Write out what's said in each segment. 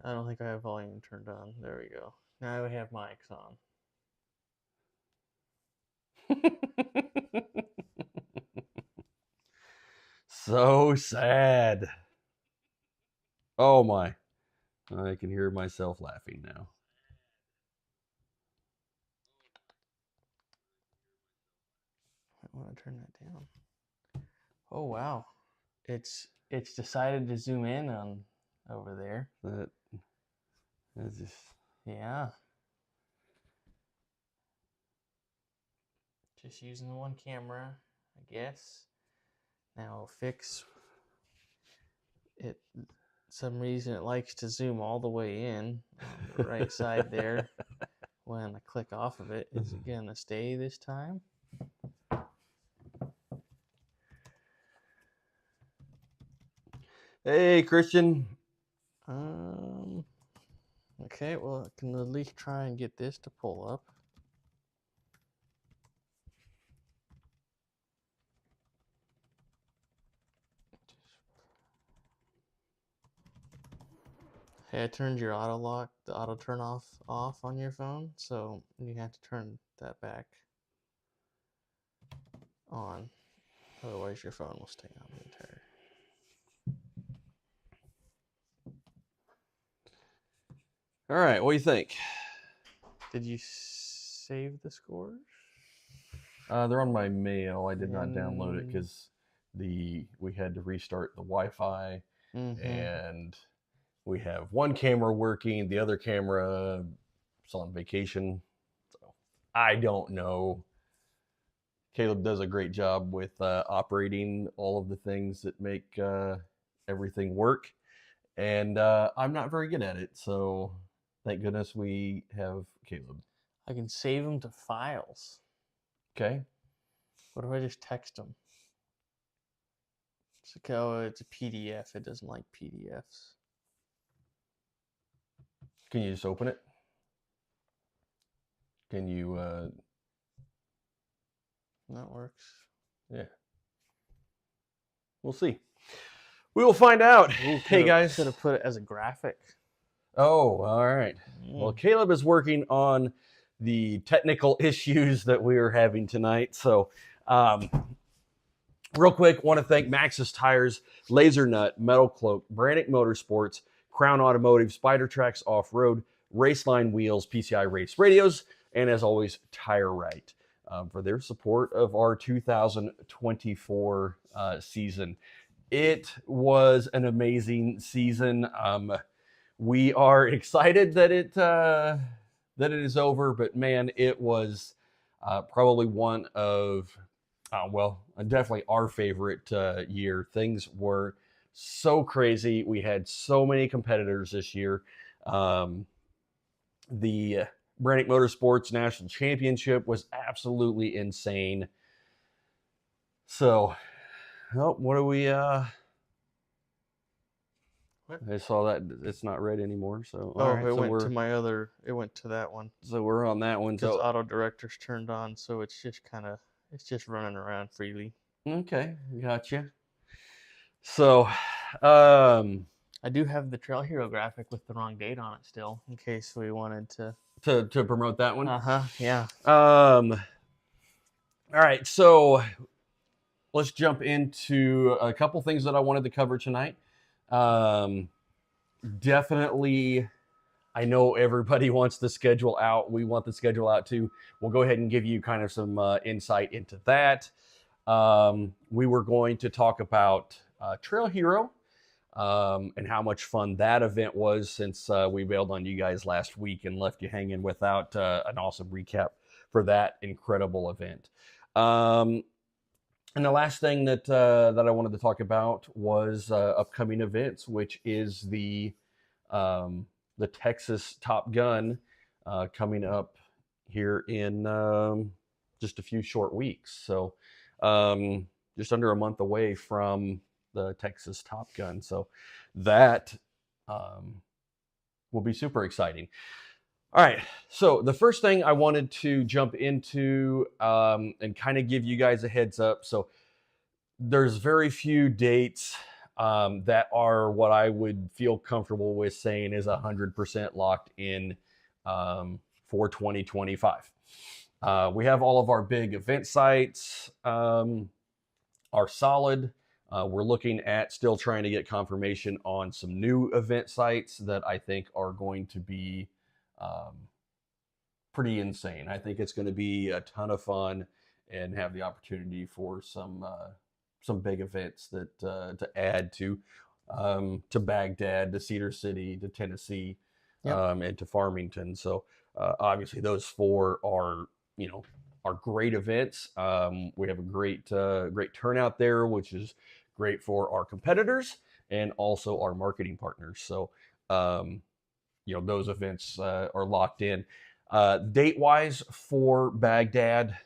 I don't think I have volume turned on. There we go. Now we have mics on. So sad. Oh my. I can hear myself laughing now. I want to turn that down. Oh wow. It's decided to zoom in on over there. That's just Yeah. Just using the one camera, I guess. Now I'll fix it. Some reason it likes to zoom all the way in on the right side there. When I click off of it, is it gonna stay this time? Hey, Christian. Okay, well, I can at least try and get this to pull up. Hey, I turned your auto lock, the auto turn off on your phone, so you have to turn that back on. Otherwise, your phone will stay on the entire. All right, what do you think? Did you save the scores? They're on my mail. I did not download it because we had to restart the Wi-Fi, and we have one camera working, the other camera is on vacation. So I don't know. Caleb does a great job with operating all of the things that make everything work, and I'm not very good at it. So thank goodness we have Caleb. I can save them to files. Okay. What if I just text them? It's like, oh, it's a PDF. It doesn't like PDFs. Can you just open it? Can you? That works. Yeah. We'll see. We will find out. Ooh, hey guys. Should have put it as a graphic. Oh, all right. Well, Caleb is working on the technical issues that we are having tonight. So, real quick, want to thank Maxxis Tires, Laser Nut, Metal Cloak, Brannick Motorsports, Crown Automotive, Spider Tracks Off-Road, Raceline Wheels, PCI Race Radios, and as always, Tire Right for their support of our 2024 season. It was an amazing season. We are excited that it is over, but man, it was probably one of definitely our favorite year. Things were so crazy. We had so many competitors this year. The Brannick Motorsports National Championship was absolutely insane. So, what do we? I saw that it's not red anymore. So it went to my other. It went to that one. So we're on that one. Because auto director's turned on, so it's just running around freely. Okay, gotcha. So, I do have the Trail Hero graphic with the wrong date on it still, in case we wanted to promote that one. Yeah. All right, so let's jump into a couple things that I wanted to cover tonight. Definitely, I know everybody wants the schedule out. We want the schedule out too. We'll go ahead and give you kind of some insight into that. We were going to talk about Trail Hero and how much fun that event was, since we bailed on you guys last week and left you hanging without an awesome recap for that incredible event. And the last thing that I wanted to talk about was upcoming events, which is the Texas Top Gun coming up here in just a few short weeks. So just under a month away from the Texas Top Gun. So that will be super exciting. All right, so the first thing I wanted to jump into and kind of give you guys a heads up. So there's very few dates that are what I would feel comfortable with saying is 100% locked in for 2025. We have all of our big event sites are solid. We're looking at still trying to get confirmation on some new event sites that I think are going to be pretty insane. I think it's going to be a ton of fun and have the opportunity for some big events that to add to Baghdad, to Cedar City, to Tennessee, and to Farmington. So obviously those 4 are great events. We have a great turnout there, which is great for our competitors and also our marketing partners. So those events are locked in. Date wise for Baghdad,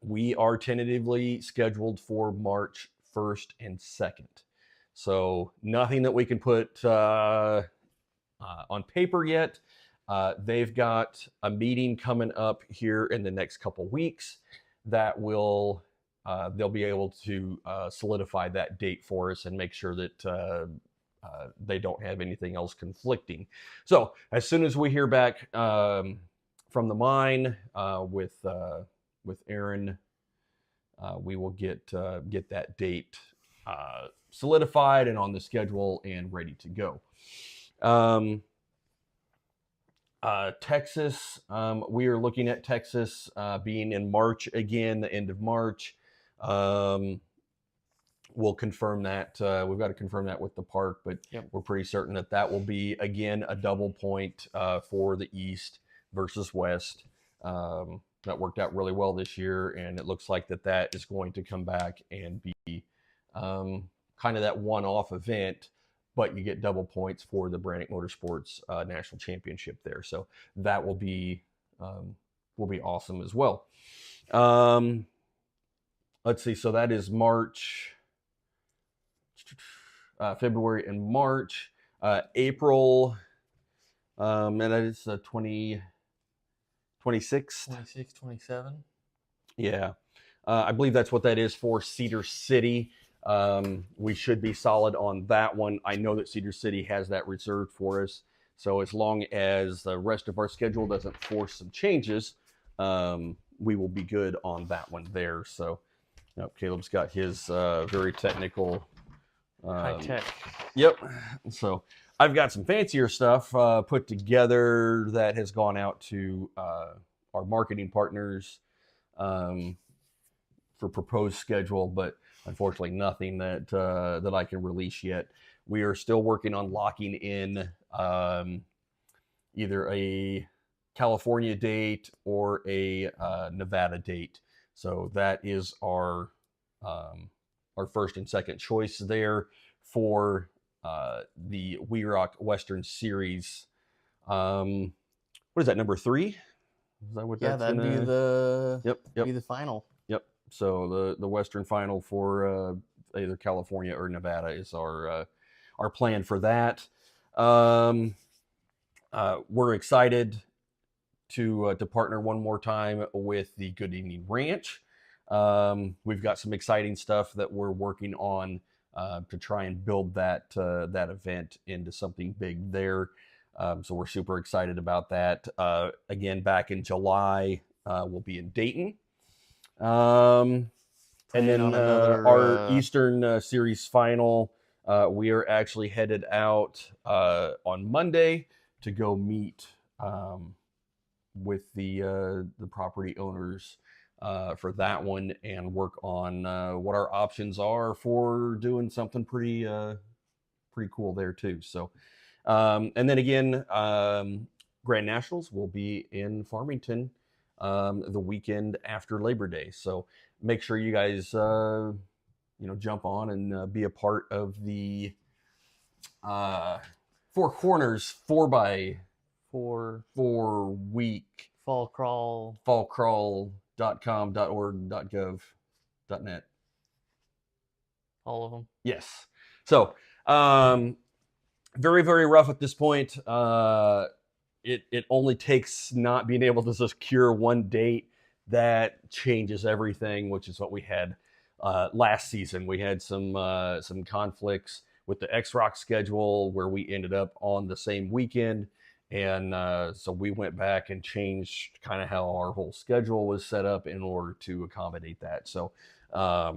we are tentatively scheduled for March 1st and 2nd. So nothing that we can put on paper yet. They've got a meeting coming up here in the next couple weeks that will they'll be able to solidify that date for us and make sure that they don't have anything else conflicting. So as soon as we hear back from the mine with Aaron, we will get that date solidified and on the schedule and ready to go. Texas, we are looking at Texas being in March again, the end of March. We'll confirm that. We've got to confirm that with the park, but we're pretty certain that will be, again, a double point for the East versus West. That worked out really well this year, and it looks like that is going to come back and be kind of that one-off event, but you get double points for the Brannick Motorsports National Championship there. So that will be awesome as well. Let's see. So that is March, February, and March. April, and that is 26th. 26, 27. Yeah. I believe that's what that is for Cedar City. We should be solid on that one. I know that Cedar City has that reserved for us. So as long as the rest of our schedule doesn't force some changes, we will be good on that one there. So Caleb's got his very technical. High tech. Yep. So I've got some fancier stuff put together that has gone out to our marketing partners for proposed schedule, but unfortunately nothing that I can release yet. We are still working on locking in either a California date or a Nevada date. So that is our first and second choice there for the WERock Western Series. What is that, number 3? Is that what that's that'd be the be the final. Yep. So the Western final for either California or Nevada is our plan for that. We're excited to partner one more time with the Good Evening Ranch. We've got some exciting stuff that we're working on to try and build that event into something big there. So we're super excited about that. Again, back in July, we'll be in Dayton. And then our Eastern Series final, we are actually headed out on Monday to go meet with the property owners for that one and work on what our options are for doing something pretty cool there too. So, and then again, Grand Nationals will be in Farmington the weekend after Labor Day. So make sure you guys jump on and be a part of the Four Corners 4x4 week fall crawl fallcrawl.com.org.gov.net. All of them. Yes. So very, very rough at this point. It only takes not being able to secure one date that changes everything, which is what we had last season. We had some conflicts with the WERock schedule where we ended up on the same weekend. And so we went back and changed kind of how our whole schedule was set up in order to accommodate that. So as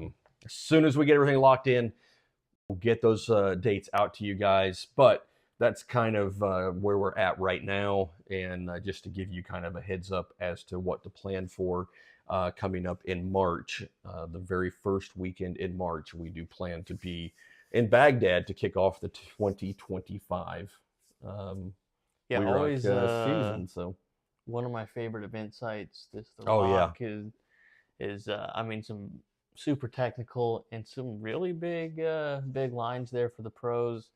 soon as we get everything locked in, we'll get those dates out to you guys. But that's kind of where we're at right now. And just to give you kind of a heads up as to what to plan for coming up in March, the very first weekend in March, we do plan to be in Baghdad to kick off the 2025 always season. So one of my favorite event sites. The Oh, yeah. Rock is I mean, some super technical and some really big lines there for the pros.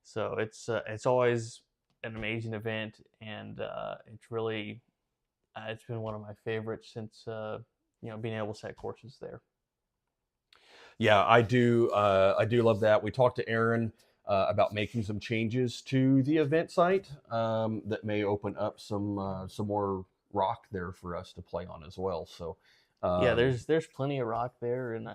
So it's always an amazing event, and it's really it's been one of my favorites since being able to set courses there. Yeah, I do love that. We talked to Aaron about making some changes to the event site that may open up some more rock there for us to play on as well. So yeah, there's plenty of rock there, and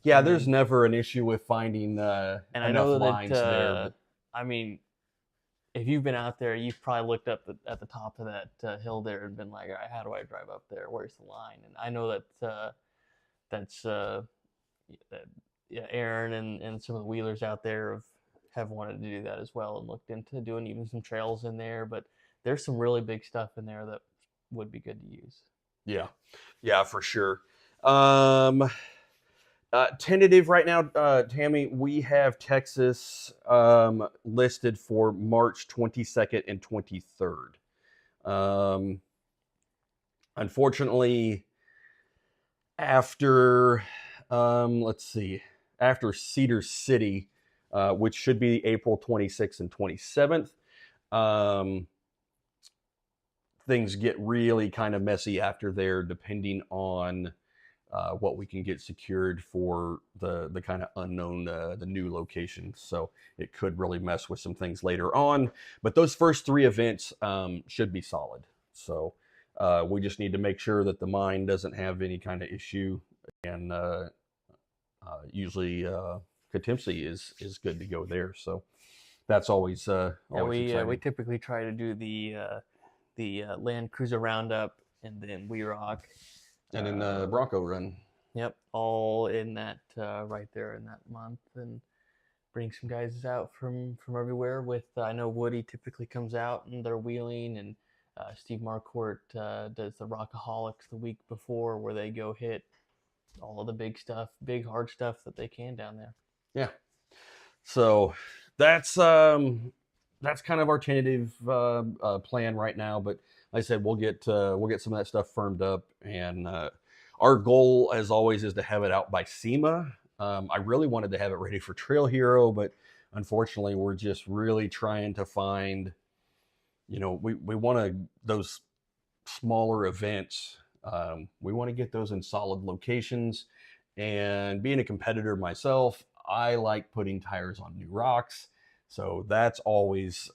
yeah, there's never an issue with finding and I enough know lines that there. But I mean, if you've been out there, you've probably looked up at the top of that hill there and been like, all right, how do I drive up there? Where's the line? And I know that that's yeah, Aaron and some of the wheelers out there have wanted to do that as well and looked into doing even some trails in there. But there's some really big stuff in there that would be good to use. yeah, for sure. Tentative right now, Tammy, we have Texas listed for March 22nd and 23rd. Unfortunately, after let's see, after Cedar City, which should be April 26th and 27th, things get really kind of messy after there, depending on what we can get secured for the kind of unknown, the new location. So it could really mess with some things later on. But those first three events should be solid. So we just need to make sure that the mine doesn't have any kind of issue. And usually Katimsi is good to go there. So that's always exciting. We typically try to do the Land Cruiser Roundup and then WERock. And then the Bronco Run. Yep, all in that right there in that month, and bring some guys out from everywhere. With I know Woody typically comes out and they're wheeling, and Steve Marquardt does the Rockaholics the week before, where they go hit all of the big stuff, big hard stuff that they can down there. Yeah, so that's kind of our tentative plan right now, but like I said, we'll get some of that stuff firmed up, and our goal, as always, is to have it out by SEMA. I really wanted to have it ready for Trail Hero, but unfortunately, we're just really trying to find, we want those smaller events. We want to get those in solid locations, and being a competitor myself, I like putting tires on new rocks. So that's always,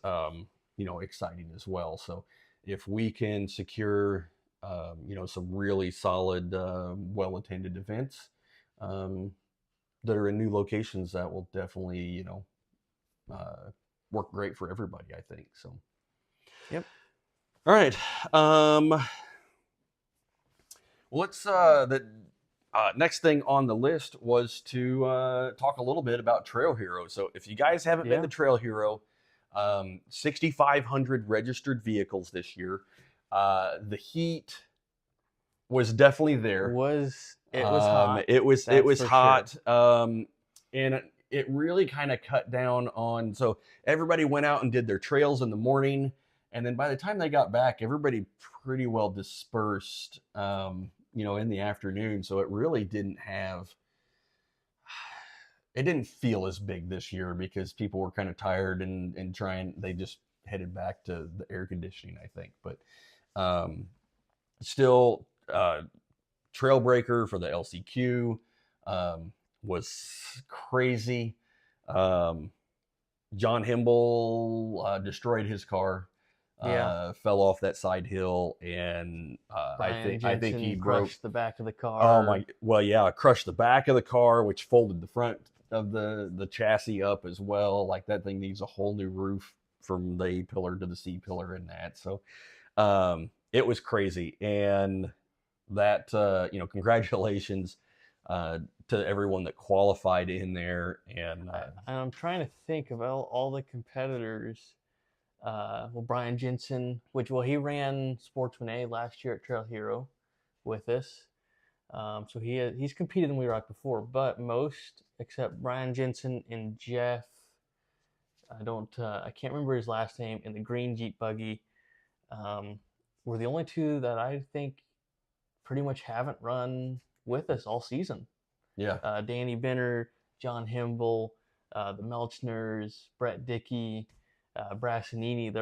exciting as well. So if we can secure, some really solid, well-attended events that are in new locations, that will definitely, work great for everybody, I think. So, yep. All right. Let's the next thing on the list was to talk a little bit about Trail Hero. So if you guys haven't been to Trail Hero, 6,500 registered vehicles this year. The heat was definitely there. It was hot. It was hot. Sure. And it really kind of cut down on. So everybody went out and did their trails in the morning, and then by the time they got back, everybody pretty well dispersed. In the afternoon. So it really didn't feel as big this year because people were kind of tired and they just headed back to the air conditioning, I think. But still, Trailbreaker for the LCQ was crazy. John Himble destroyed his car. fell off that side hill, and I think he broke crushed the back of the car. Oh my! Well, yeah, crushed the back of the car, which folded the front of the chassis up as well. Like that thing needs a whole new roof from the A pillar to the C pillar and that. So it was crazy, and that congratulations to everyone that qualified in there. And I'm trying to think of all the competitors. Brian Jensen, he ran Sportsman A last year at Trail Hero with us. So he's competed in WERock before, but most except Brian Jensen and Jeff, I can't remember his last name, in the green Jeep buggy, were the only two that I think pretty much haven't run with us all season. Yeah. Danny Benner, John Himble, the Melchners, Brett Dickey, Brassanini,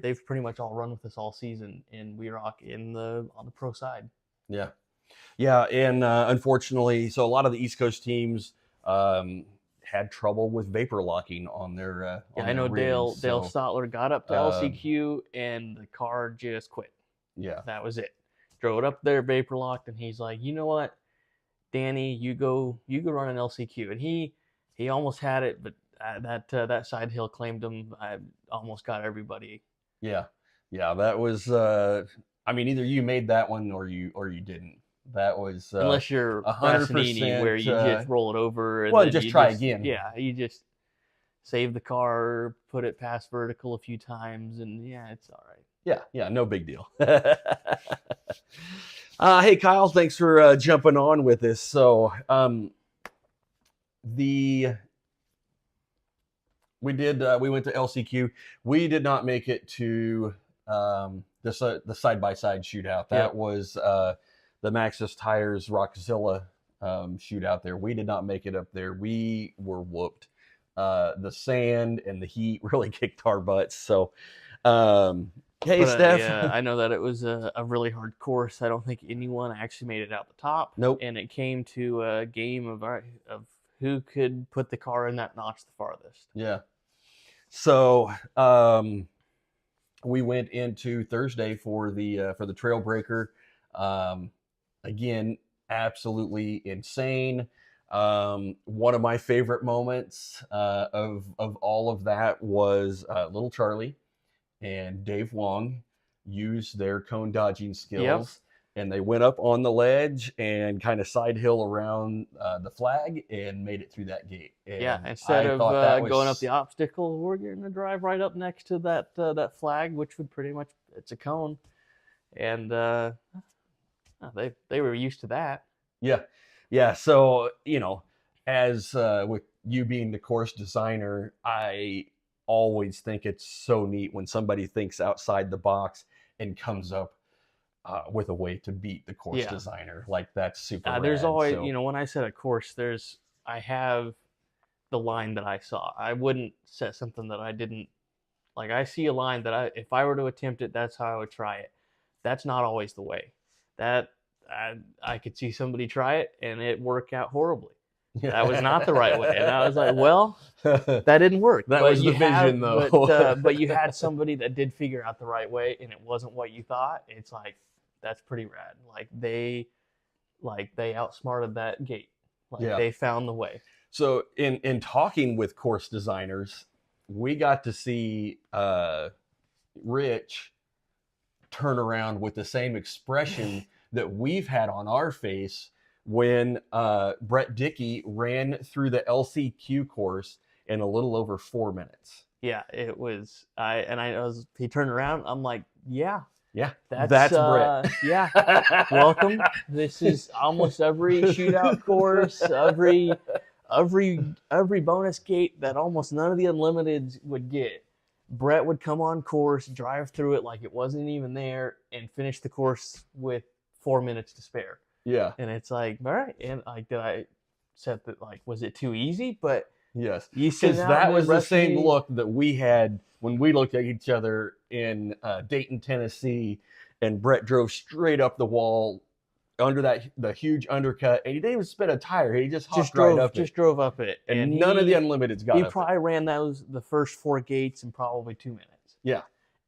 they've pretty much all run with us all season in WERock on the pro side. Yeah. Yeah, and unfortunately, so a lot of the East Coast teams had trouble with vapor locking on their I know rigs, Dale Stotler got up to LCQ and the car just quit. Yeah. That was it. Drove it up there, vapor locked, and he's like, you know what, Danny, you go run an LCQ. And he almost had it, but that side hill claimed him. I almost got everybody. Yeah. That was. Either you made that one or you didn't. That was unless you're 100% where you just roll it over and then just try again. Yeah, you just save the car, put it past vertical a few times, and yeah, it's all right. Yeah, no big deal. Hey Kyle, thanks for jumping on with us. So we went to LCQ. We did not make it to the side-by-side shootout. That was the Maxxis Tires Rockzilla shootout there. We did not make it up there. We were whooped. The sand and the heat really kicked our butts. So, hey, Steph. Yeah, I know that it was a really hard course. I don't think anyone actually made it out the top. Nope. And it came to a game of who could put the car in that notch the farthest. Yeah. So, we went into Thursday for the Trail Breaker. Again, absolutely insane. One of my favorite moments of all of that was little Charlie and Dave Wong used their cone dodging skills, and they went up on the ledge and kind of side hill around the flag and made it through that gate. And instead of going up the obstacle, we're going to drive right up next to that flag, which would pretty much, it's a cone, and they were used to that. Yeah. So as with you being the course designer, I always think it's so neat when somebody thinks outside the box and comes up with a way to beat the course designer. Like, that's super rad. There's always, when I set a course, I have the line that I saw. I wouldn't set something that I didn't, like, I see a line that if I were to attempt it, that's how I would try it. That's not always the way. That I could see somebody try it and it worked out horribly. That was not the right way. And I was like, well, that didn't work. That was the vision, though. But you had somebody that did figure out the right way, and it wasn't what you thought. It's like, that's pretty rad. Like, they outsmarted that gate. They found the way. So in talking with course designers, we got to see Rich turn around with the same expression that we've had on our face when Brett Dickey ran through the LCQ course in a little over 4 minutes. Yeah, it was. He turned around. I'm like, yeah, that's Brett. Yeah, welcome. This is almost every shootout course, every bonus gate that almost none of the unlimiteds would get. Brett would come on course, drive through it like it wasn't even there, and finish the course with 4 minutes to spare. Yeah. And it's like, all right. And did I set that, was it too easy? But yes, because that was the same look that we had when we looked at each other in Dayton, Tennessee, and Brett drove straight up the wall under the huge undercut, and he didn't even spin a tire. He just drove up it. And none of the unlimiteds got up. He probably ran the first 4 gates in probably 2 minutes. Yeah.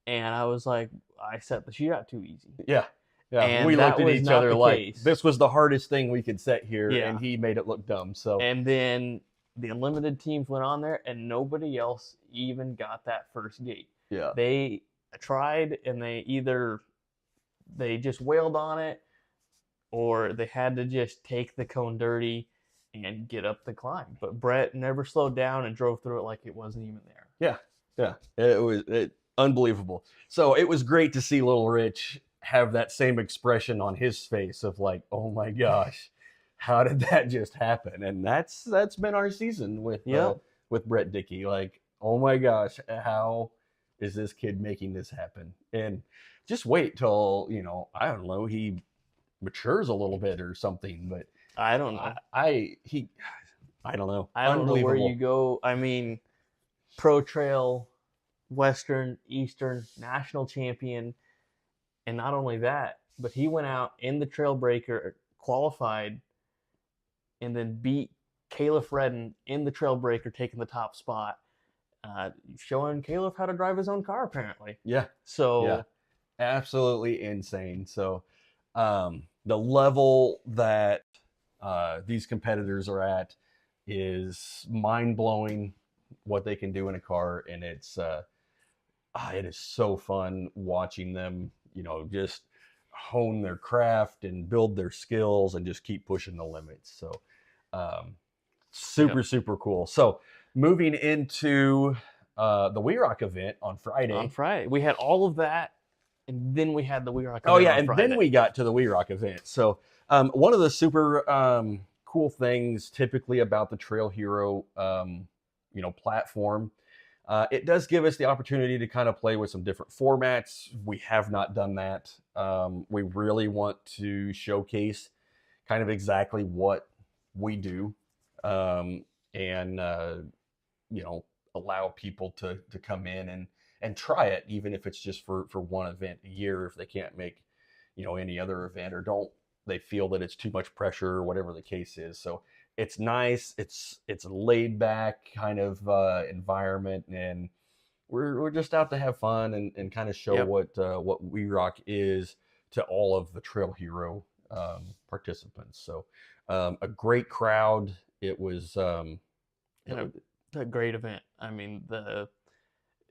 and I was like, I set the sheet out too easy. Yeah. Yeah. And We that looked at was each not other the like, case. this was the hardest thing we could set here, Yeah. and he made it look dumb. So, And then the unlimited teams went on there, and nobody else even got that first gate. yeah. They tried, and they just wailed on it, or they had to just take the cone dirty and get up the climb. But Brett never slowed down and drove through it like it wasn't even there. Yeah. Yeah. It was unbelievable. So it was great to see little Rich have that same expression on his face of like, oh my gosh, how did that just happen? And that's been our season with Brett Dickey. Like, oh my gosh, how is this kid making this happen? And just wait till, I don't know, he matures a little bit or something. But I don't know. I don't know. I don't know where you go. I mean, Pro Trail, Western, Eastern, national champion. And not only that, but he went out in the Trailbreaker, qualified, and then beat Caleb Redden in the Trailbreaker, taking the top spot, showing Caleb how to drive his own car, apparently. Yeah. So, yeah. Absolutely insane. So, the level that these competitors are at is mind-blowing, what they can do in a car, and it is so fun watching them, just hone their craft and build their skills and just keep pushing the limits. So super cool. So moving into the WERock event on Friday. We had all of that, and then we had the WERock event. Oh yeah, and then we got to the WERock event. So one of the super cool things typically about the Trail Hero platform, it does give us the opportunity to kind of play with some different formats. We have not done that. We really want to showcase kind of exactly what we do, and allow people to come in and try it, even if it's just for one event a year, if they can't make any other event, or they feel that it's too much pressure, or whatever the case is. So it's nice. It's a laid back kind of environment, and we're just out to have fun and kind of show what WERock is to all of the Trail Hero participants. So a great crowd. It was a great event. I mean, the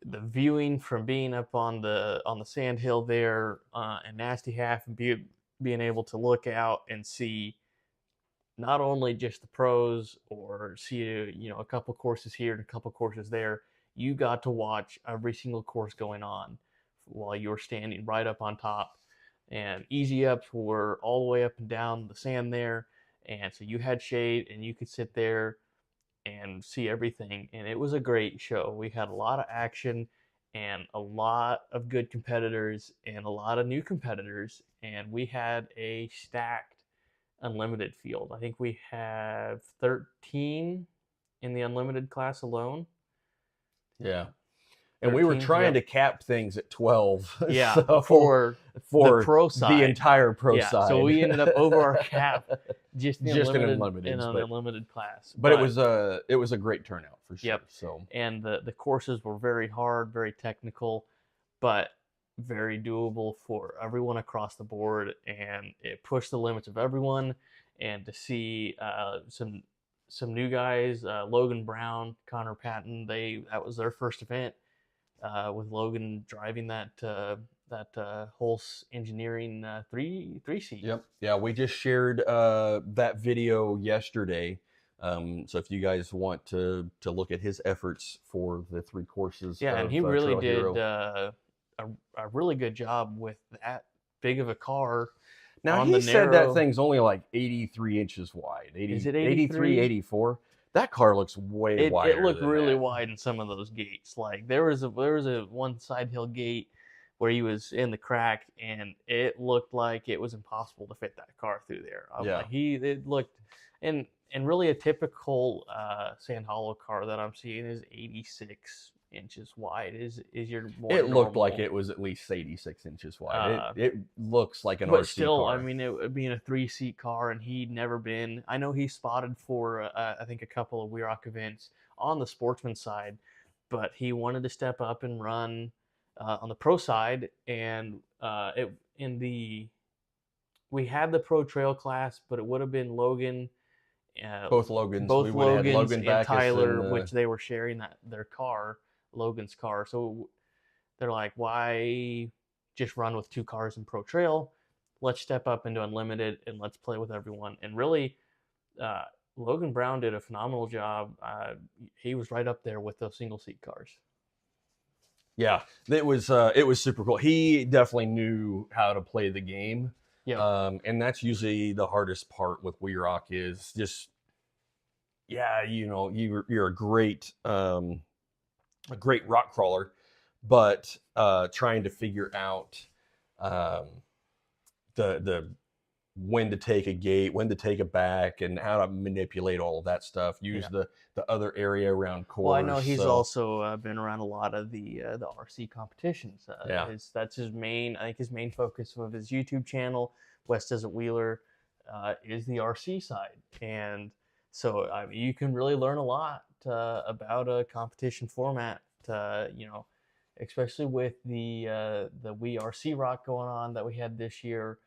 viewing from being up on the sand hill there in Nasty Half, and being able to look out and see not only just the pros, or see a couple courses here and a couple courses there. You got to watch every single course going on while you were standing right up on top, and easy ups were all the way up and down the sand there, and so you had shade and you could sit there and see everything, and it was a great show. We had a lot of action and a lot of good competitors and a lot of new competitors, and we had a stacked unlimited field. I think we have 13 in the unlimited class alone. Yeah. And we were trying to cap things at 12. Yeah, so for the pro side. The entire pro side. So we ended up over our cap just in unlimited in an unlimited class. But it was a great turnout for sure. Yep. So, and the courses were very hard, very technical, but very doable for everyone across the board, and it pushed the limits of everyone. And to see some new guys, Logan Brown, Connor Patton, that was their first event, with Logan driving that Hulse Engineering three seat. Yep. Yeah, we just shared that video yesterday. So if you guys want to look at his efforts for the 3 courses, and he really did a really good job with that big of a car. Now, he said that thing's only like 83 inches wide. Is it 83, 84? That car looks way wider. It looked really wide in some of those gates. Like there was a one side hill gate where he was in the crack, and it looked like it was impossible to fit that car through there. It looked, and really a typical Sand Hollow car that I'm seeing is 86 inches wide. Is your more It normal. Looked like it was at least 86 inches wide. It looks like an RC car. But still, I mean, it being a 3-seat car, and he'd never been. I know he spotted for I think a couple of WERock events on the sportsman side, but he wanted to step up and run on the pro side, and we had the pro trail class, but it would have been Logan, uh, Both Logans. We both would have had Logans Logan and Backus Tyler, and which they were sharing their car, Logan's car. So they're like, why just run with 2 cars in pro trail? Let's step up into unlimited and let's play with everyone. And really, uh, Logan Brown did a phenomenal job. He was right up there with those single seat cars. yeah, it was super cool. He definitely knew how to play the game. Yeah. And that's usually the hardest part with WERock is just, yeah, you're a great rock crawler, but trying to figure out um, the when to take a gate, when to take a back, and how to manipulate all of that stuff. Use the other area around course. Well, I know he's also been around a lot of the RC competitions. Yeah. That's his main. I think his main focus of his YouTube channel, West Desert Wheeler, is the RC side, and so I mean, you can really learn a lot about a competition format. Especially with the WERock going on that we had this year.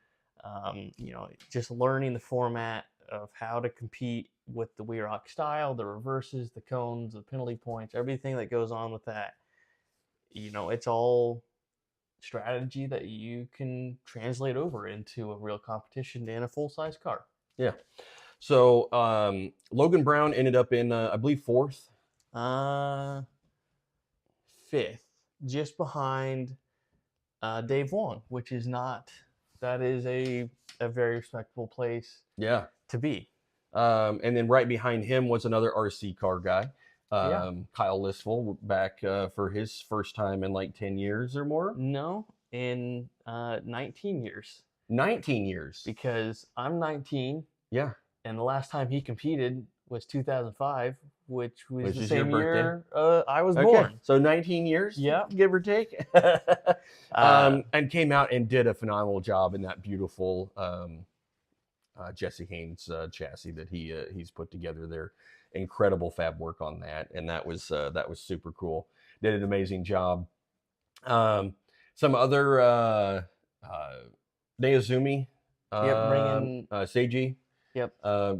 Just learning the format of how to compete with the WERock style, the reverses, the cones, the penalty points, everything that goes on with that. It's all strategy that you can translate over into a real competition in a full-size car. Yeah. So Logan Brown ended up in, I believe, 4th. 5th, just behind Dave Wong, which is not. That is a very respectable place. Yeah. To be. And then right behind him was another RC car guy, Kyle Listful, back for his first time in like 10 years or more. No, in 19 years. 19 years. Because I'm 19. Yeah. And the last time he competed was 2005, which was the is same your year I was born. So 19 years, yeah, give or take. And came out and did a phenomenal job in that beautiful Jesse Haynes chassis that he's put together there. Incredible fab work on that, and that was super cool. Did an amazing job. Some other Neozumi, Seiji. Yep.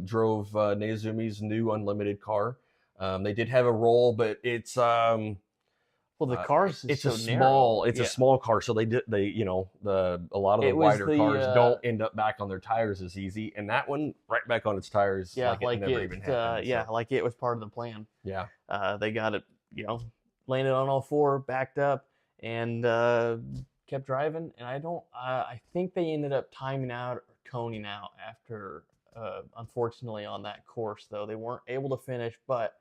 Drove Neozumi's new unlimited car. They did have a roll, but it's well, the cars it's so a small narrow. a small car, so a lot of the wider cars don't end up back on their tires as easy, and that one right back on its tires. Yeah, like it never even happened. Like it was part of the plan. Yeah. They got it, landed on all 4, backed up, and kept driving. And I think they ended up timing out or coning out after. Unfortunately, on that course, though, they weren't able to finish, but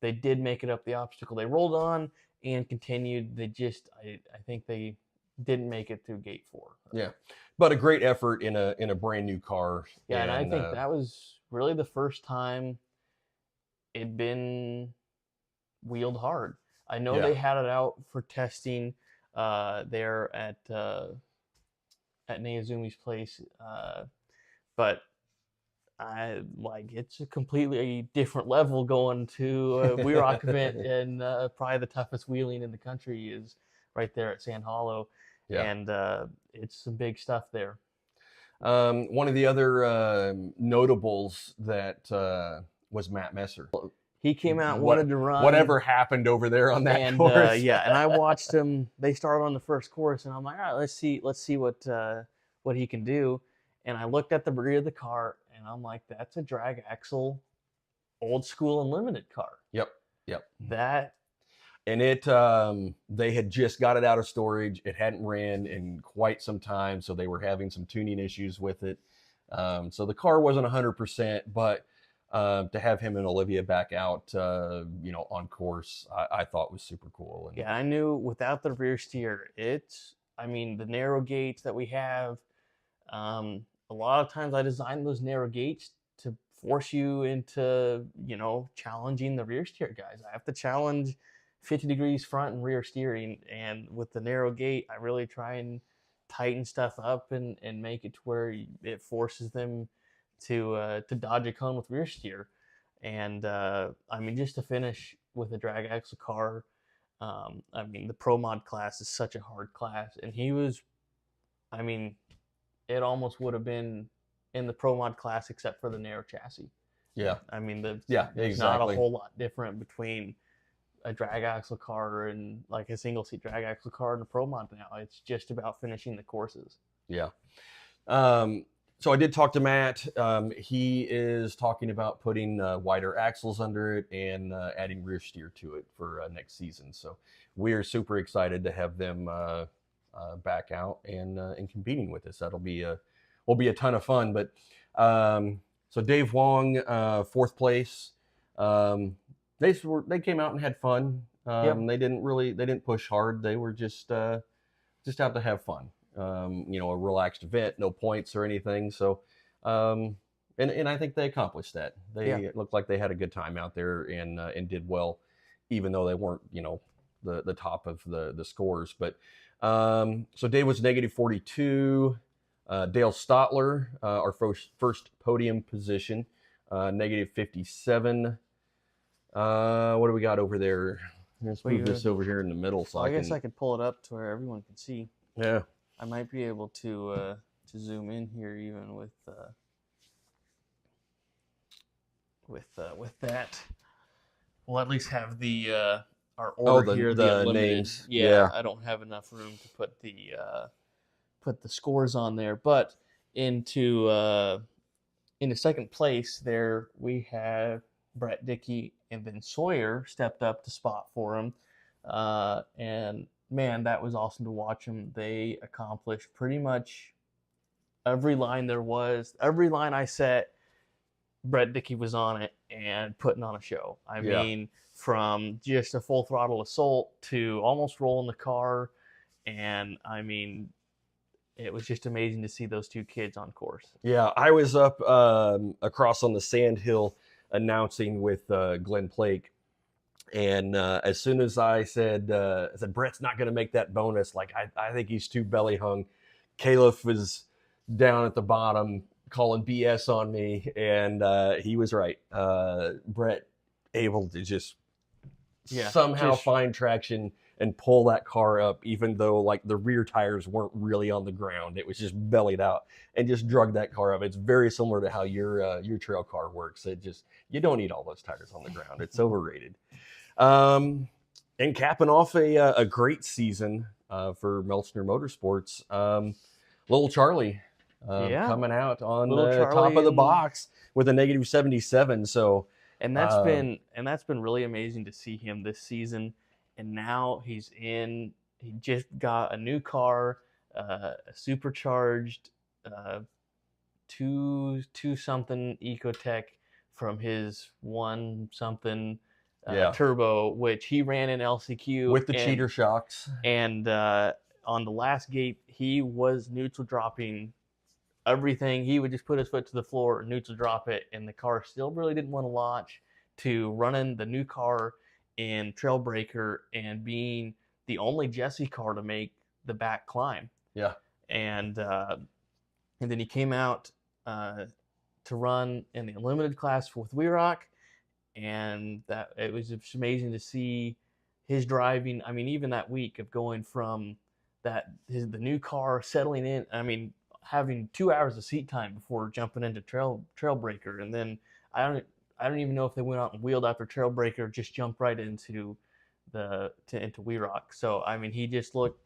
they did make it up the obstacle. They rolled on and continued. They just, I think they didn't make it through gate 4. Yeah, but a great effort in a brand new car. Yeah, and I think that was really the first time it'd been wheeled hard. I know they had it out for testing there at Neozumi's place, but it's a completely different level going to a WERock event, and probably the toughest wheeling in the country is right there at Sand Hollow, and it's some big stuff there. One of the other notables that was Matt Messer. He came out, wanted to run. Whatever happened over there on that course? And I watched him. They started on the first course, and I'm like, all right, let's see what he can do. And I looked at the rear of the car, and I'm like, that's a drag axle, old school unlimited car. Yep. That. And they had just got it out of storage. It hadn't ran in quite some time, so they were having some tuning issues with it. So the car wasn't 100%, but to have him and Olivia back out, on course, I thought was super cool. And I knew without the rear steer, the narrow gates that we have, a lot of times I design those narrow gates to force you into, challenging the rear steer guys. I have to challenge 50 degrees front and rear steering. And with the narrow gate, I really try and tighten stuff up and make it to where it forces them to dodge a cone with rear steer. And just to finish with a drag axle car, I mean, the Pro Mod class is such a hard class, and he was, I mean, it almost would have been in the Pro Mod class except for the narrow chassis. Yeah. I mean, Yeah, there's not a exactly. whole lot different between a drag axle car and like a single seat drag axle car and a Pro Mod now. It's just about finishing the courses. Yeah. So I did talk to Matt. He is talking about putting wider axles under it and adding rear steer to it for next season. So we are super excited to have them back out and competing with us. That'll be will be a ton of fun. But so Dave Wong, fourth place. They came out and had fun. Yep. They didn't push hard. They were just out to have fun. A relaxed event, no points or anything. So, and I think they accomplished that. It looked like they had a good time out there and did well, even though they weren't, the top of the scores. But so Dave was negative 42. Dale Stotler, our first podium position, negative 57. What do we got over there? Let's move this over here in the middle. So I guess I could pull it up to where everyone can see. Yeah. I might be able to zoom in here even with that. We'll at least have the our order here. The names. Yeah, I don't have enough room to put the scores on there, but into second place there we have Brett Dickey, and then Sawyer stepped up to spot for him, and man, that was awesome to watch them. They accomplished pretty much every line there was. Every line I set, Brett Dickey was on it and putting on a show. I mean, from just a full throttle assault to almost rolling the car. And I mean, it was just amazing to see those two kids on course. Yeah, I was up across on the sand hill announcing with Glenn Plake. And as soon as I said Brett's not going to make that bonus, like I think he's too belly hung. Caleb was down at the bottom calling BS on me, and he was right. Brett able to just somehow find traction and pull that car up, even though like the rear tires weren't really on the ground. It was just bellied out and just drug that car up. It's very similar to how your trail car works. You don't need all those tires on the ground. It's overrated. And capping off a great season for Melchner Motorsports, Little Charlie coming out on the top of the box with a negative 77. So, and that's been really amazing to see him this season. And now he just got a new car, a supercharged 2 something Ecotech from his 1 something turbo, which he ran in LCQ with the cheater shocks. And on the last gate, he was neutral dropping everything. He would just put his foot to the floor, neutral drop it, and the car still really didn't want to launch, to running the new car in Trailbreaker and being the only Jesse car to make the back climb. Yeah. And then he came out to run in the Unlimited class with WERock, and that it was just amazing to see his driving. I mean, even that week of going from the new car, settling in, I mean, having 2 hours of seat time before jumping into Trailbreaker, and then I don't even know if they went out and wheeled after Trailbreaker, just jumped right into WERock. So I mean, he just looked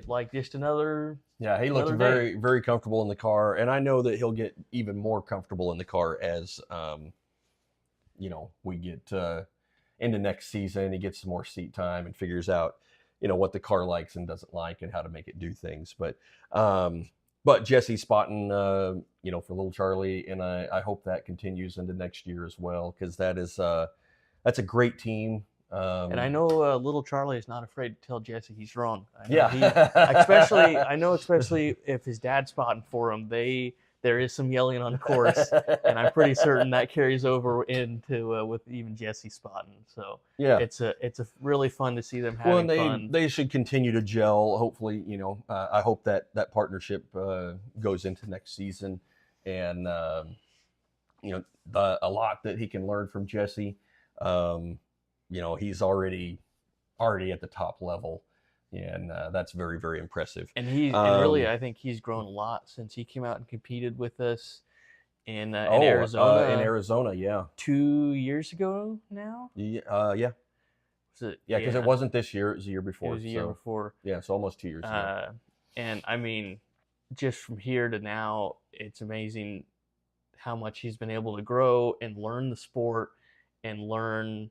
like just another. Yeah, he looked very, very comfortable in the car, and I know that he'll get even more comfortable in the car as we get into next season. He gets some more seat time and figures out what the car likes and doesn't like and how to make it do things. But Jesse spotting, for Little Charlie, and I hope that continues into next year as well, because that's a great team. And I know Little Charlie is not afraid to tell Jesse he's wrong. Especially if his dad's spotting for him, there is some yelling on course, and I'm pretty certain that carries over into with even Jesse spotting. So yeah, it's a really fun to see them having fun. They should continue to gel. Hopefully, I hope that partnership goes into next season, and a lot that he can learn from Jesse. He's already already at the top level, and that's very, very impressive. And really, I think he's grown a lot since he came out and competed with us in Arizona. In Arizona, yeah, 2 years ago now. Yeah, Was it? yeah, because it wasn't this year; it was the year before. It was a year before. Yeah, so almost 2 years ago. And I mean, just from here to now, it's amazing how much he's been able to grow and learn the sport and learn.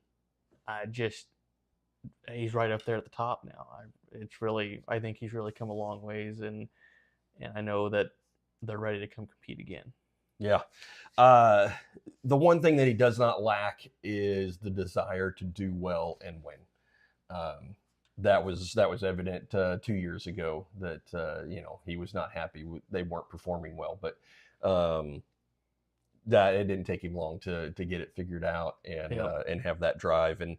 He's right up there at the top now. I think he's really come a long ways, and I know that they're ready to come compete again. Yeah. The one thing that he does not lack is the desire to do well and win. That was evident 2 years ago that he was not happy they weren't performing well, but that it didn't take him long to get it figured out and have that drive. And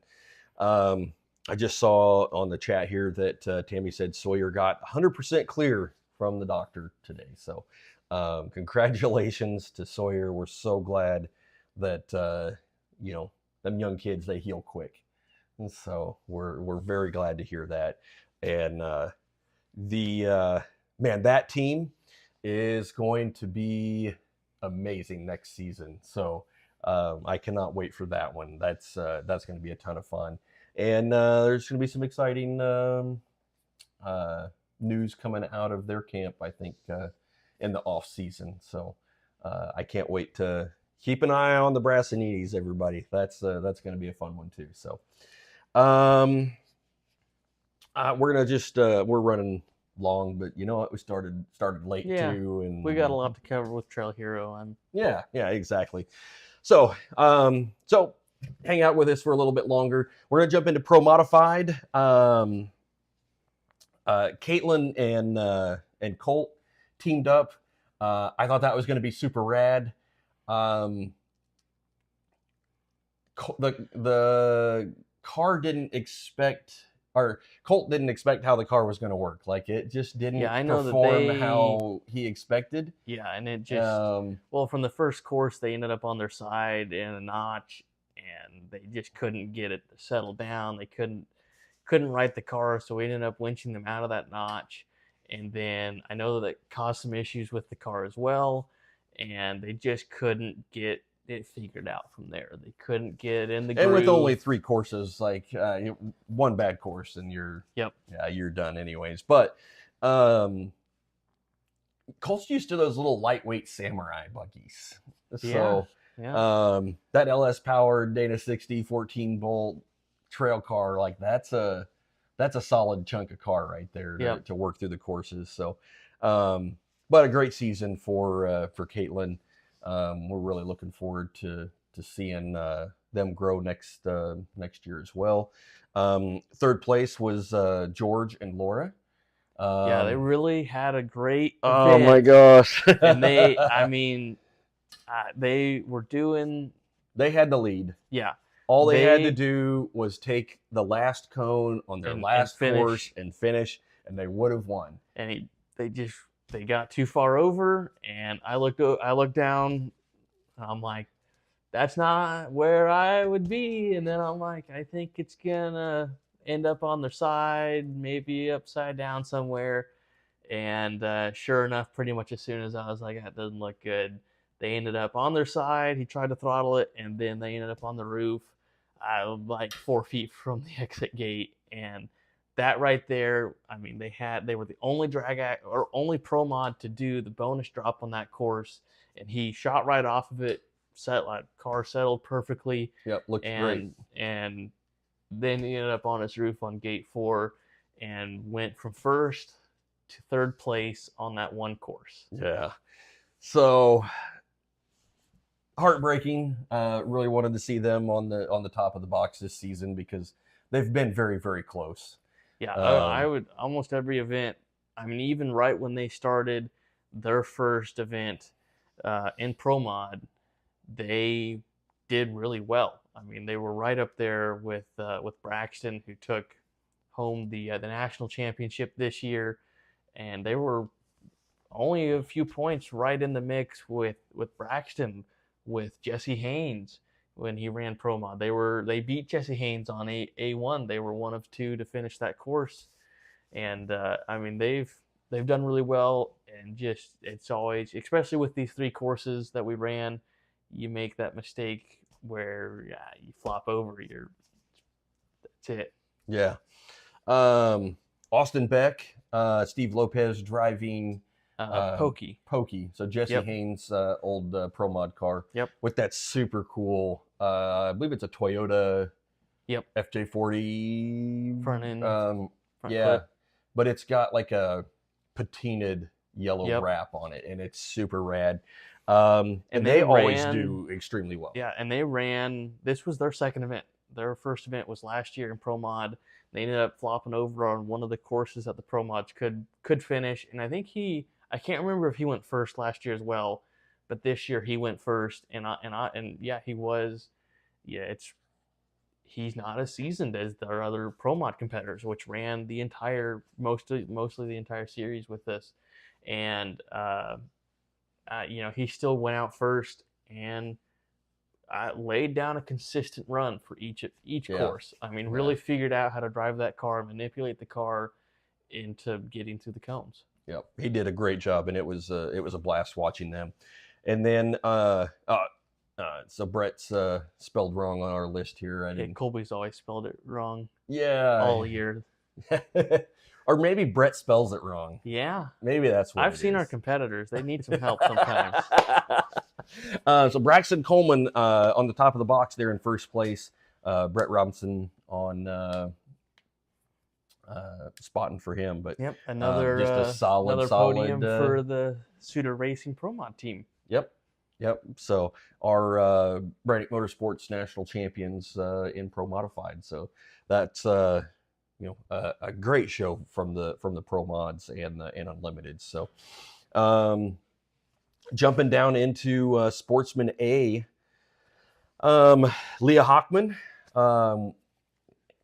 I just saw on the chat here that Tammy said Sawyer got 100% clear from the doctor today. So congratulations to Sawyer. We're so glad that them young kids, they heal quick. And so we're very glad to hear that. And that team is going to be amazing next season. So I cannot wait for that one. That's going to be a ton of fun. And there's going to be some exciting news coming out of their camp, I think, in the off season. So I can't wait to keep an eye on the Brassinides, everybody. That's going to be a fun one too. So we're gonna just we're running long, but you know what? We started late too, and we got a lot to cover with Trail Hero. Yeah, exactly. So hang out with us for a little bit longer. We're gonna jump into Pro Modified. Caitlin and Colt teamed up. I thought that was going to be super rad. The car didn't expect, or Colt didn't expect how the car was going to work. Like it just didn't perform how he expected. Yeah, and it just from the first course they ended up on their side in a notch, and they just couldn't get it to settle down. They couldn't right the car, so we ended up winching them out of that notch. And then I know that caused some issues with the car as well, and they just couldn't get it figured out from there. They couldn't get in the groove. And with only 3 courses, like one bad course, and you're done anyways. But Colt's used to those little lightweight samurai buggies. So that LS powered Dana 60 14 bolt trail car, like that's a solid chunk of car right there to work through the courses. So but a great season for Caitlin. We're really looking forward to seeing them grow next year as well. Third place was George and Laura. They really had a great event. Oh my gosh. And they were doing... They had the lead. Yeah. All they had to do was take the last cone on their last course and finish, and they would have won. And they got too far over, and I looked down, and I'm like, that's not where I would be. And then I'm like, I think it's gonna end up on their side, maybe upside down somewhere. And sure enough, pretty much as soon as I was like, that doesn't look good, they ended up on their side. He tried to throttle it, and then they ended up on the roof, like 4 feet from the exit gate. And that right there, I mean, they were the only only pro mod to do the bonus drop on that course, and he shot right off of it. Car settled perfectly. Yep, looked great. And then he ended up on his roof on gate 4 and went from first to third place on that one course. Yeah. So heartbreaking. Really wanted to see them on the top of the box this season because they've been very, very close. Yeah, I would almost every event. I mean, even right when they started their first event in Pro Mod, they did really well. I mean, they were right up there with Braxton, who took home the national championship this year, and they were only a few points right in the mix with Braxton, with Jesse Haynes, when he ran Pro Mod. They beat Jesse Haynes on A1. They were one of two to finish that course, and I mean they've done really well. And just it's always, especially with these three courses that we ran, you make that mistake where you flop over. That's it. Yeah. Austin Beck, Steve Lopez driving Pokey. So Jesse Yep. Haynes' old Pro Mod car. Yep. With that super cool, I believe it's a Toyota. Yep. FJ40 Front end. Front yeah, clip. but it's got like a patinaed yellow Yep. wrap on it, and it's super rad. And they always do extremely well. Yeah, and they ran. This was their second event. Their first event was last year in Pro Mod. They ended up flopping over on one of the courses that the Pro Mods could finish, and I think I can't remember if he went first last year as well, but this year he went first, and yeah, he was. Yeah, he's not as seasoned as their other Pro Mod competitors, which ran the entire mostly the entire series with this, and he still went out first and laid down a consistent run for each course. I mean, really figured out how to drive that car, manipulate the car into getting through the cones. Yep, he did a great job, and it was a blast watching them. And then so Brett's spelled wrong on our list here. Colby's always spelled it wrong. Yeah, all year. Or maybe Brett spells it wrong. Yeah, maybe that's what I've seen our competitors. They need some help sometimes. So Braxton Coleman on the top of the box there in first place. Brett Robinson on spotting for him, but yep, another just a solid podium for the Suda Racing Pro Mod team. Yep. So our Brannick Motorsports national champions in Pro Modified. So that's a great show from the Pro Mods and Unlimited. So jumping down into Sportsman A, Leah Hockman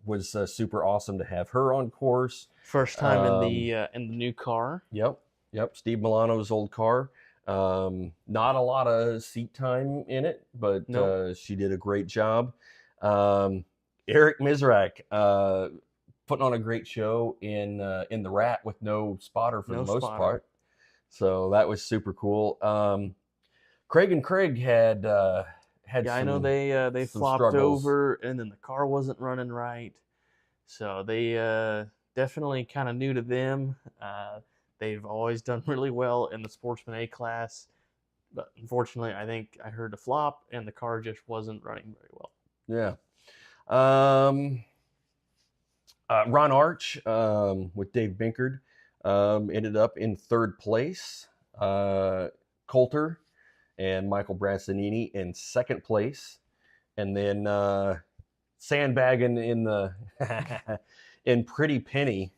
was super awesome to have her on course. First time in the new car. Yep. Steve Milano's old car. Not a lot of seat time in it, but nope. She did a great job. Eric Mizrak putting on a great show in the Rat with no spotter for the most part. So that was super cool. Craig and Craig had I know they flopped struggles over, and then the car wasn't running right. So they definitely kind of new to them. They've always done really well in the Sportsman A class, but unfortunately, I think I heard a flop, and the car just wasn't running very well. Yeah. Ron Arch with Dave Binkard ended up in third place. Coulter and Michael Brassanini in second place, and then sandbagging in the in Pretty Penny.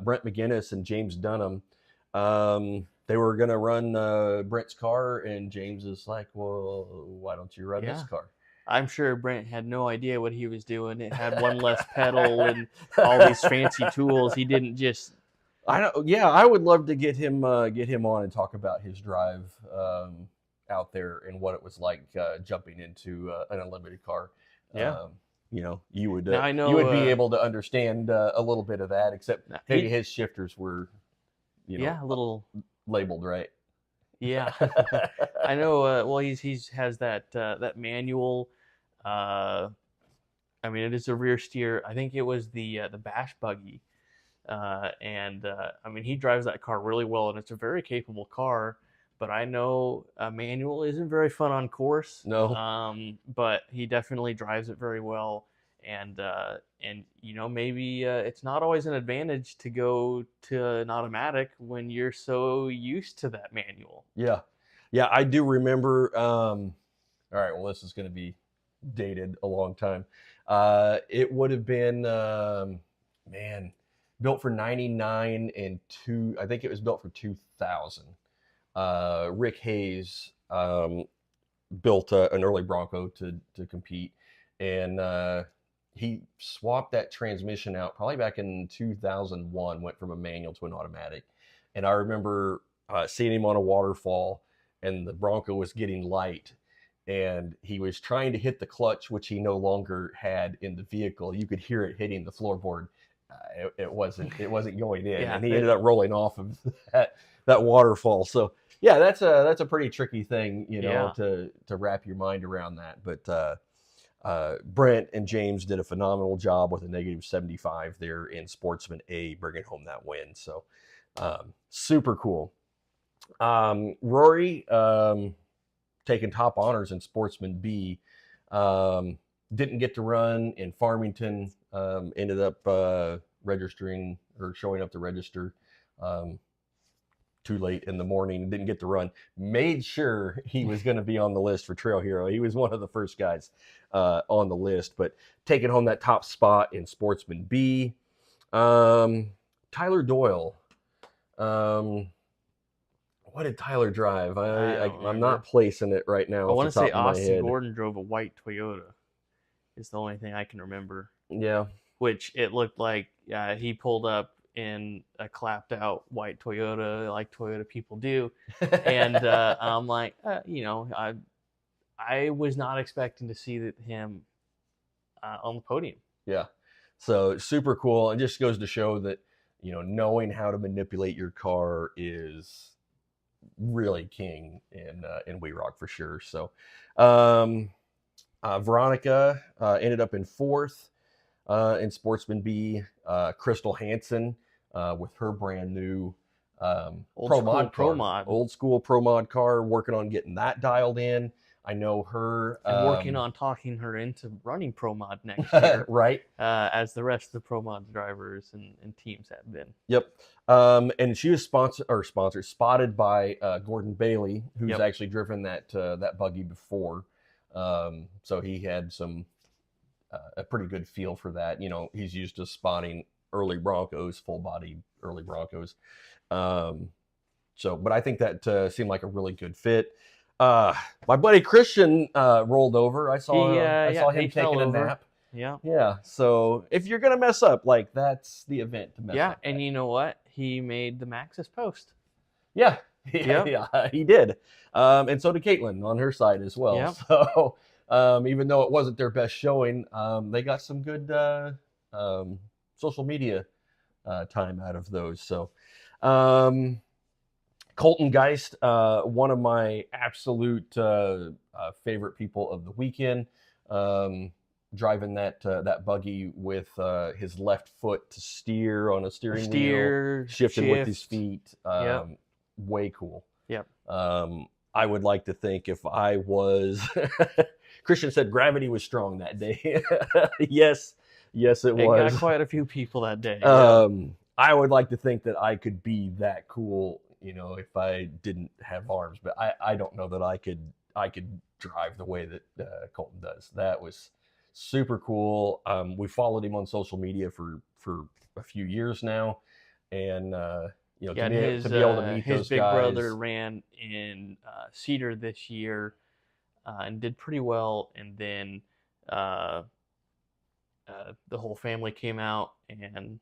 Brent McGinnis and James Dunham, they were going to run Brent's car, and James is like, well, why don't you run this car? I'm sure Brent had no idea what he was doing. It had one less pedal and all these fancy tools. He didn't just... I would love to get him on and talk about his drive out there and what it was like jumping into an unlimited car. You would be able to understand a little bit of that, except maybe his shifters were, a little labeled right. Yeah, I know. Well, he's has that manual. I mean, it is a rear steer. I think it was the Bash buggy, and I mean, he drives that car really well, and it's a very capable car. But I know a manual isn't very fun on course. No. But he definitely drives it very well, and maybe it's not always an advantage to go to an automatic when you're so used to that manual. Yeah, I do remember. All right, well, this is going to be dated a long time. It would have been built for 99 and I think it was built for 2000. Rick Hayes built an early Bronco to compete, and he swapped that transmission out probably back in 2001, went from a manual to an automatic. And I remember seeing him on a waterfall, and the Bronco was getting light, and he was trying to hit the clutch, which he no longer had in the vehicle. You could hear it hitting the floorboard. It wasn't going in, Yeah, and he ended up rolling off of that waterfall. So yeah, that's a pretty tricky thing, to wrap your mind around that. But Brent and James did a phenomenal job with a -75 there in Sportsman A, bringing home that win. So super cool. Rory taking top honors in Sportsman B. Didn't get to run in Farmington. Ended up registering or showing up to register too late in the morning. Didn't get to run. Made sure he was going to be on the list for Trail Hero. He was one of the first guys on the list, but taking home that top spot in Sportsman B. Tyler Doyle. What did Tyler drive? I'm not placing it right now. I want to say Austin head. Gordon drove a white Toyota. It's the only thing I can remember. Yeah. Which it looked like he pulled up in a clapped out white Toyota, like Toyota people do. And I'm like, I was not expecting to see him on the podium. Yeah. So super cool. It just goes to show that, knowing how to manipulate your car is really king in WERock for sure. So Veronica ended up in 4th in Sportsman B. Crystal Hansen with her brand new old school Pro Mod car, working on getting that dialed in. I know her. And working on talking her into running Pro Mod next year. Right. As the rest of the Pro Mod drivers and teams have been. Yep. And she was spotted by Gordon Bailey, who's actually driven that buggy before. So he had a pretty good feel for that. He's used to spotting early Broncos, full body early Broncos. But I think that seemed like a really good fit. My buddy Christian rolled over. I saw him taking a nap. Yeah. So if you're gonna mess up, like, that's the event to mess up. Yeah, and you know what? He made the Maxxis post. Yeah, he did. And so did Caitlin on her side as well. Yep. So even though it wasn't their best showing, they got some good social media time out of those. So Colton Geist, one of my absolute favorite people of the weekend, driving that buggy with his left foot to steer on a steering wheel, shifting with his feet. Way cool. Yep. I would like to think if I was Christian said gravity was strong that day. Yes, it was. Got quite a few people that day. I would like to think that I could be that cool, if I didn't have arms, but I don't know that I could drive the way that Colton does. That was super cool. We followed him on social media for a few years now, and to be able to meet his those big guys. brother ran in Cedar this year and did pretty well, and then the whole family came out and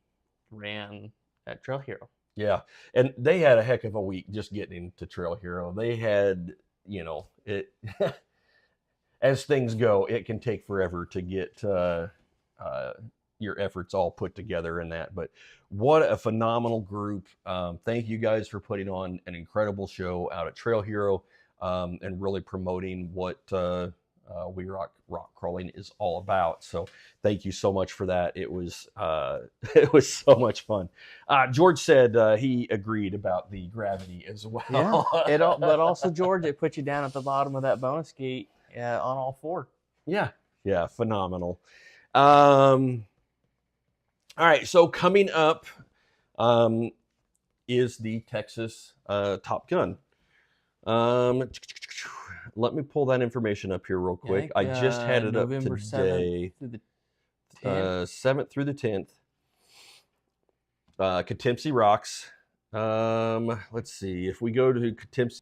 ran at Trail Hero. Yeah, and they had a heck of a week just getting into Trail Hero. They had, it as things go, it can take forever to get your efforts all put together in that. But what a phenomenal group. Thank you guys for putting on an incredible show out at Trail Hero and really promoting what WERock rock crawling is all about. So thank you so much for that. It was so much fun. George said he agreed about the gravity as well. Yeah. But also, George, it put you down at the bottom of that bonus gate on all four. Yeah, phenomenal. All right, so coming up is the Texas Top Gun. Let me pull that information up here real quick. I just had it up today. 7th through the 10th. Coutimsy Rocks. Let's see. If we go to Coutimsy,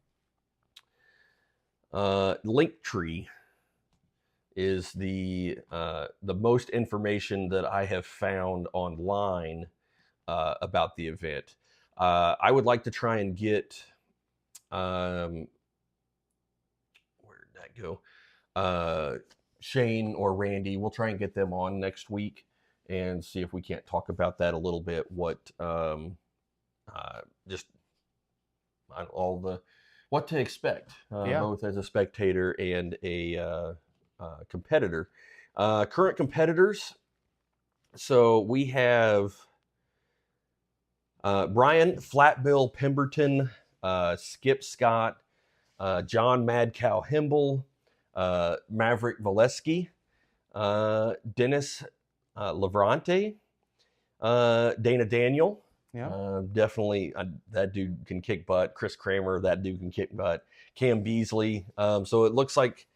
Linktree is the most information that I have found online about the event. I would like to try and get where did that go? Shane or Randy, we'll try and get them on next week and see if we can't talk about that a little bit. Just what to expect, both as a spectator and a competitor. Current competitors. So we have Brian Flatbill Pemberton, Skip Scott, John Mad Cow Himble, Maverick Valesky, Dennis Lavrante, Dana Daniel. Yeah. Definitely that dude can kick butt. Chris Kramer, that dude can kick butt. Cam Beasley. So it looks like,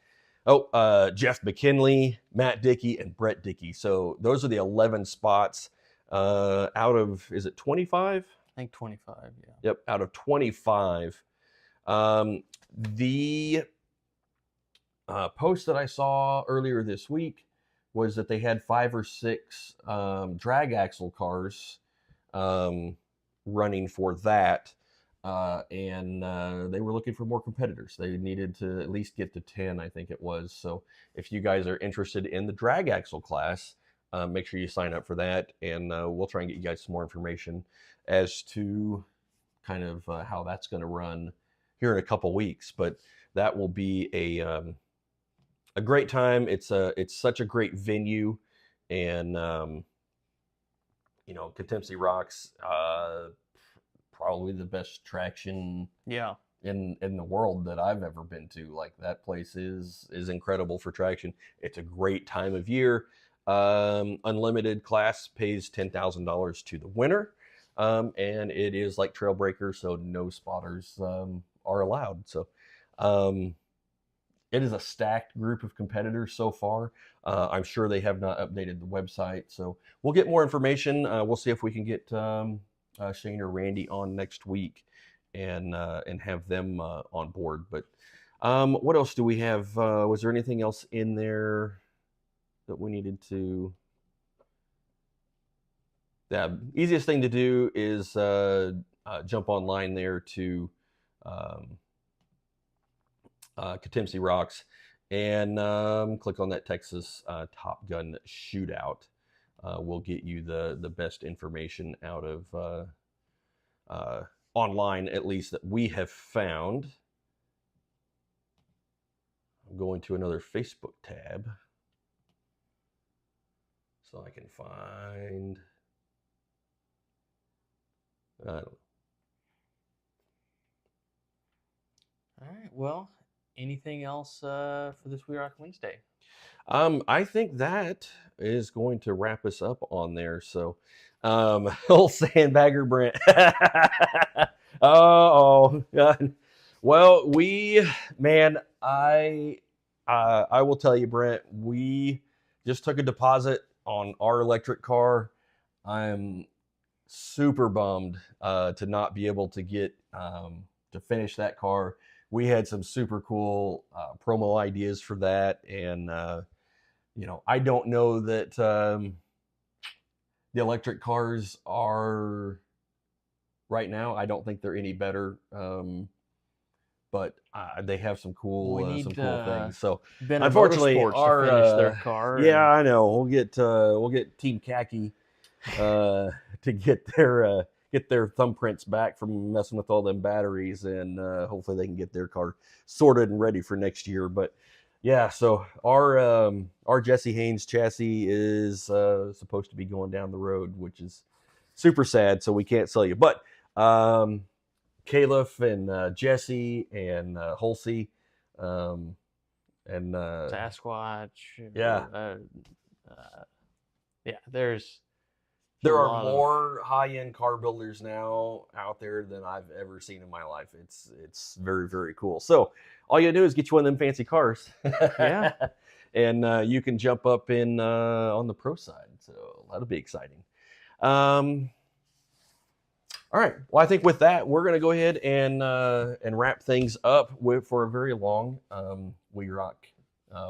Jeff McKinley, Matt Dickey, and Brett Dickey. So those are the 11 spots out of, is it 25? I think 25, yeah. Yep, out of 25. The post that I saw earlier this week was that they had 5 or 6 drag axle cars running for that. And they were looking for more competitors. They needed to at least get to 10, I think it was. So if you guys are interested in the drag axle class, make sure you sign up for that. And we'll try and get you guys some more information as to kind of how that's going to run here in a couple weeks. But that will be a great time. It's such a great venue. And, Coutemsy Rocks, probably the best traction in the world that I've ever been to. Like, that place is incredible for traction. It's a great time of year. Unlimited class pays $10,000 to the winner. And it is like Trailbreaker, so no spotters are allowed. So it is a stacked group of competitors so far. I'm sure they have not updated the website, so we'll get more information. We'll see if we can get Shane or Randy on next week and have them on board. But what else do we have? Was there anything else in there that we needed to? The easiest thing to do is jump online there to Coutemsy Rocks and click on that Texas Top Gun Shootout. We'll get you the best information out of online, at least that we have found. I'm going to another Facebook tab so I can find. I don't know. All right. Well, anything else for this WERock Wednesday? I think that is going to wrap us up on there. So, old sandbagger Brent. Oh, God. Well, I will tell you, Brent, we just took a deposit on our electric car. I'm super bummed to not be able to get to finish that car. We had some super cool promo ideas for that, and I don't know that the electric cars are right now. I don't think they're any better, but they have some cool things. So unfortunately, finish their car. Yeah, I know. We'll get Team Khaki to get their thumbprints back from messing with all them batteries, and hopefully they can get their car sorted and ready for next year. But yeah, so our Jesse Haynes chassis is supposed to be going down the road, which is super sad. So we can't sell you, but Caleb and Jesse and Holsey and Sasquatch. Yeah. There are more high-end car builders now out there than I've ever seen in my life. It's very, very cool. So all you do is get you one of them fancy cars. Yeah. And you can jump up in on the pro side. So that'll be exciting. All right. Well, I think with that, we're going to go ahead and wrap things up for a very long WERock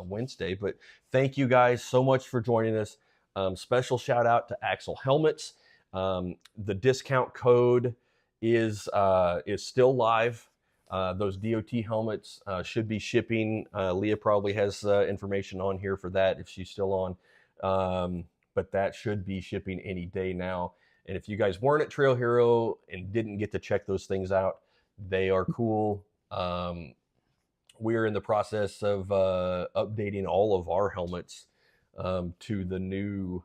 Wednesday. But thank you guys so much for joining us. Special shout out to Axle Helmets. The discount code is still live. Those DOT helmets should be shipping. Leah probably has information on here for that if she's still on. But that should be shipping any day now. And if you guys weren't at Trail Hero and didn't get to check those things out, they are cool. We are in the process of updating all of our helmets to the new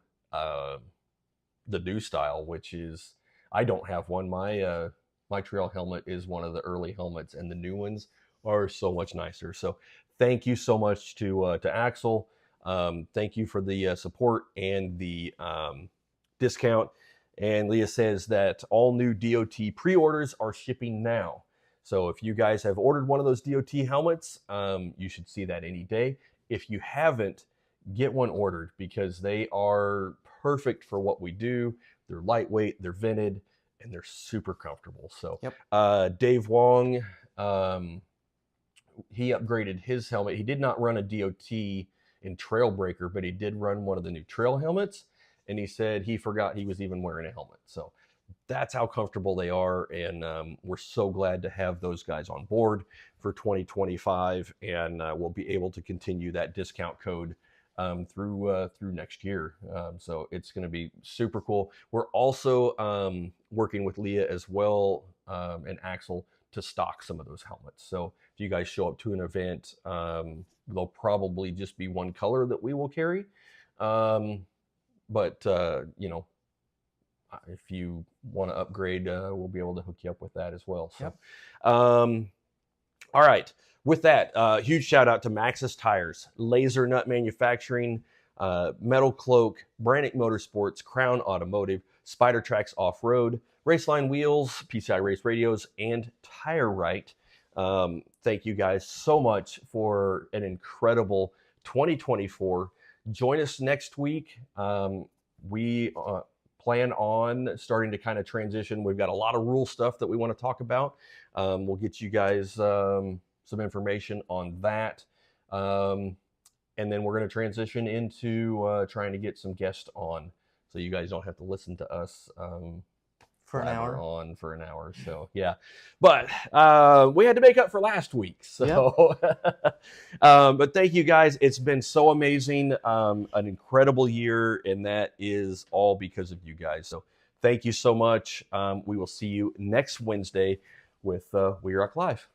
style, which is, I don't have one. My trail helmet is one of the early helmets, and the new ones are so much nicer. So thank you so much to Axel. Thank you for the support and the discount. And Leah says that all new DOT pre-orders are shipping now. So if you guys have ordered one of those DOT helmets, you should see that any day. If you haven't, get one ordered, because they are perfect for what we do. They're lightweight, they're vented, and they're super comfortable. So yep. Dave Wong, he upgraded his helmet. He did not run a DOT in Trailbreaker, but he did run one of the new trail helmets. And he said he forgot he was even wearing a helmet. So that's how comfortable they are. And we're so glad to have those guys on board for 2025. And we'll be able to continue that discount code through next year. So it's going to be super cool. We're also working with Leah as well and Axel to stock some of those helmets. So if you guys show up to an event, there'll probably just be one color that we will carry. But you know, if you want to upgrade, we'll be able to hook you up with that as well. So, yep. All right. With that, huge shout out to Maxxis Tires, Laser Nut Manufacturing, Metal Cloak, Brannick Motorsports, Crown Automotive, Spider Tracks Off-Road, Raceline Wheels, PCI Race Radios, and Tire Right. Thank you guys so much for an incredible 2024. Join us next week. We plan on starting to kind of transition. We've got a lot of rule stuff that we want to talk about. We'll get you guys some information on that. And then we're going to transition into trying to get some guests on, so you guys don't have to listen to us for an hour. So yeah, but we had to make up for last week. So, yep. But thank you guys. It's been so amazing, an incredible year, and that is all because of you guys. So thank you so much. We will see you next Wednesday with WERock Live.